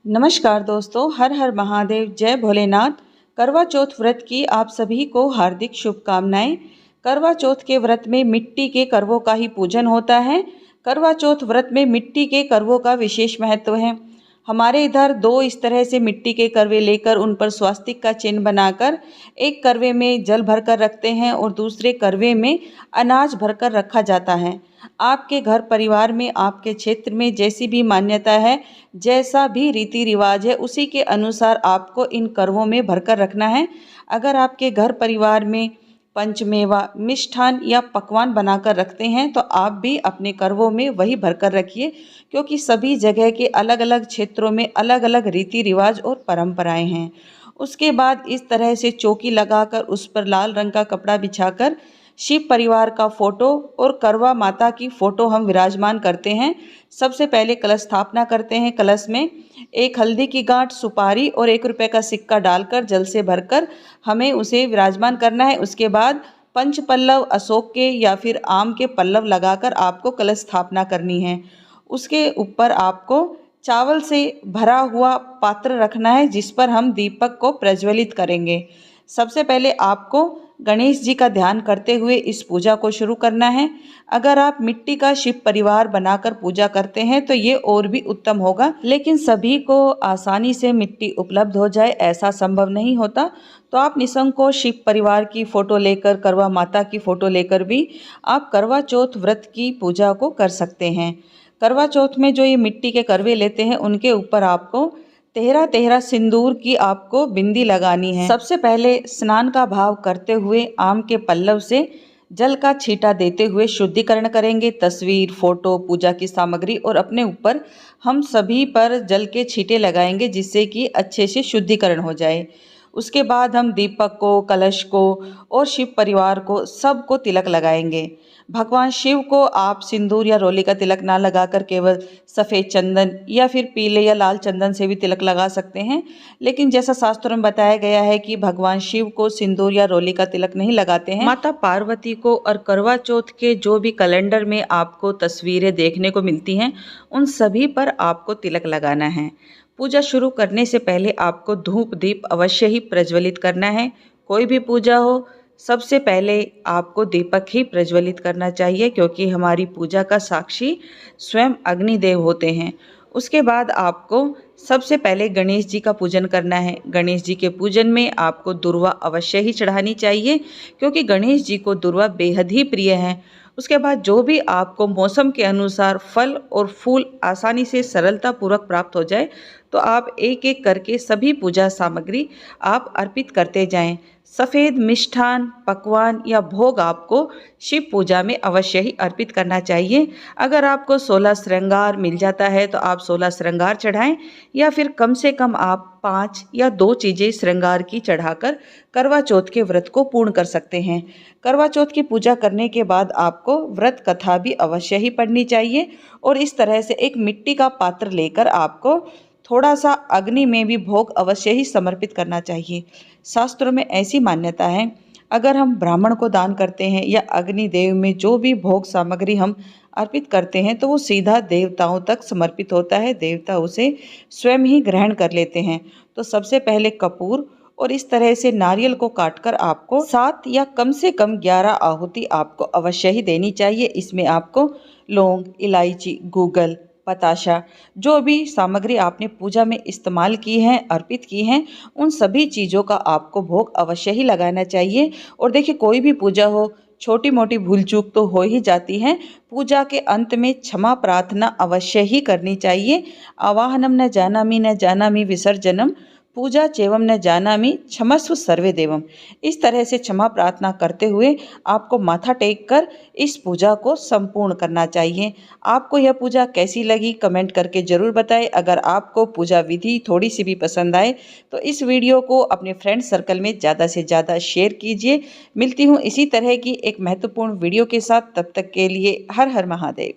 नमस्कार दोस्तों, हर हर महादेव, जय भोलेनाथ। करवा चौथ व्रत की आप सभी को हार्दिक शुभकामनाएं। करवा चौथ के व्रत में मिट्टी के करवों का ही पूजन होता है। करवा चौथ व्रत में मिट्टी के करवों का विशेष महत्व है। हमारे इधर दो इस तरह से मिट्टी के करवे लेकर उन पर स्वास्तिक का चिन्ह बनाकर एक करवे में जल भरकर रखते हैं और दूसरे करवे में अनाज भरकर रखा जाता है। आपके घर परिवार में, आपके क्षेत्र में जैसी भी मान्यता है, जैसा भी रीति रिवाज है, उसी के अनुसार आपको इन करवों में भरकर रखना है। अगर आपके घर परिवार में पंचमेवा, मिष्ठान या पकवान बनाकर रखते हैं तो आप भी अपने करवों में वही भरकर रखिए, क्योंकि सभी जगह के अलग अलग क्षेत्रों में अलग अलग रीति रिवाज और परंपराएं हैं। उसके बाद इस तरह से चौकी लगाकर उस पर लाल रंग का कपड़ा बिछाकर शिव परिवार का फोटो और करवा माता की फोटो हम विराजमान करते हैं। सबसे पहले कलश स्थापना करते हैं। कलश में एक हल्दी की गांठ, सुपारी और 1 रुपये का सिक्का डालकर जल से भरकर हमें उसे विराजमान करना है। उसके बाद पंच पल्लव अशोक के या फिर आम के पल्लव लगाकर आपको कलश स्थापना करनी है। उसके ऊपर आपको चावल से भरा हुआ पात्र रखना है, जिस पर हम दीपक को प्रज्वलित करेंगे। सबसे पहले आपको गणेश जी का ध्यान करते हुए इस पूजा को शुरू करना है। अगर आप मिट्टी का शिव परिवार बनाकर पूजा करते हैं तो ये और भी उत्तम होगा, लेकिन सभी को आसानी से मिट्टी उपलब्ध हो जाए ऐसा संभव नहीं होता। तो आप निसंकोच शिव परिवार की फ़ोटो लेकर, करवा माता की फ़ोटो लेकर भी आप करवा चौथ व्रत की पूजा को कर सकते हैं। करवा चौथ में जो ये मिट्टी के करवे लेते हैं उनके ऊपर आपको 13 सिंदूर की आपको बिंदी लगानी है। सबसे पहले स्नान का भाव करते हुए आम के पल्लव से जल का छींटा देते हुए शुद्धिकरण करेंगे। तस्वीर, फोटो, पूजा की सामग्री और अपने ऊपर हम सभी पर जल के छींटे लगाएंगे, जिससे कि अच्छे से शुद्धिकरण हो जाए। उसके बाद हम दीपक को, कलश को और शिव परिवार को सबको तिलक लगाएंगे। भगवान शिव को आप सिंदूर या रोली का तिलक ना लगाकर केवल सफ़ेद चंदन या फिर पीले या लाल चंदन से भी तिलक लगा सकते हैं। लेकिन जैसा शास्त्रों में बताया गया है कि भगवान शिव को सिंदूर या रोली का तिलक नहीं लगाते हैं। माता पार्वती को और करवा चौथ के जो भी कैलेंडर में आपको तस्वीरें देखने को मिलती हैं, उन सभी पर आपको तिलक लगाना है। पूजा शुरू करने से पहले आपको धूप दीप अवश्य ही प्रज्वलित करना है। कोई भी पूजा हो, सबसे पहले आपको दीपक ही प्रज्वलित करना चाहिए, क्योंकि हमारी पूजा का साक्षी स्वयं अग्निदेव होते हैं। उसके बाद आपको सबसे पहले गणेश जी का पूजन करना है। गणेश जी के पूजन में आपको दुर्वा अवश्य ही चढ़ानी चाहिए, क्योंकि गणेश जी को दुर्वा बेहद ही प्रिय है। उसके बाद जो भी आपको मौसम के अनुसार फल और फूल आसानी से सरलता पूर्वक प्राप्त हो जाए, तो आप एक एक करके सभी पूजा सामग्री आप अर्पित करते जाएं। सफ़ेद मिष्ठान, पकवान या भोग आपको शिव पूजा में अवश्य ही अर्पित करना चाहिए। अगर आपको 16 श्रृंगार मिल जाता है तो आप 16 श्रृंगार चढ़ाएं, या फिर कम से कम आप 5 या 2 चीज़ें श्रृंगार की चढ़ाकर करवा चौथ के व्रत को पूर्ण कर सकते हैं। करवा चौथ की पूजा करने के बाद आपको व्रत कथा भी अवश्य ही पढ़नी चाहिए, और इस तरह से एक मिट्टी का पात्र लेकर आपको थोड़ा सा अग्नि में भी भोग अवश्य ही समर्पित करना चाहिए। शास्त्रों में ऐसी मान्यता है, अगर हम ब्राह्मण को दान करते हैं या अग्नि देव में जो भी भोग सामग्री हम अर्पित करते हैं, तो वो सीधा देवताओं तक समर्पित होता है। देवता उसे स्वयं ही ग्रहण कर लेते हैं। तो सबसे पहले कपूर और इस तरह से नारियल को काटकर आपको 7 या कम से कम 11 आहुति आपको अवश्य ही देनी चाहिए। इसमें आपको लौंग, इलायची, गूगल, पताशा, जो भी सामग्री आपने पूजा में इस्तेमाल की है, अर्पित की हैं, उन सभी चीज़ों का आपको भोग अवश्य ही लगाना चाहिए। और देखिए, कोई भी पूजा हो, छोटी मोटी भूल चूक तो हो ही जाती हैं। पूजा के अंत में क्षमा प्रार्थना अवश्य ही करनी चाहिए। आवाहनम न जानामि विसर्जनम, पूजा चेवम न जानामि क्षमस्व सर्वे देवम। इस तरह से क्षमा प्रार्थना करते हुए आपको माथा टेक कर इस पूजा को संपूर्ण करना चाहिए। आपको यह पूजा कैसी लगी कमेंट करके ज़रूर बताएं। अगर आपको पूजा विधि थोड़ी सी भी पसंद आए तो इस वीडियो को अपने फ्रेंड सर्कल में ज़्यादा से ज़्यादा शेयर कीजिए। मिलती हूँ इसी तरह की एक महत्वपूर्ण वीडियो के साथ, तब तक के लिए हर हर महादेव।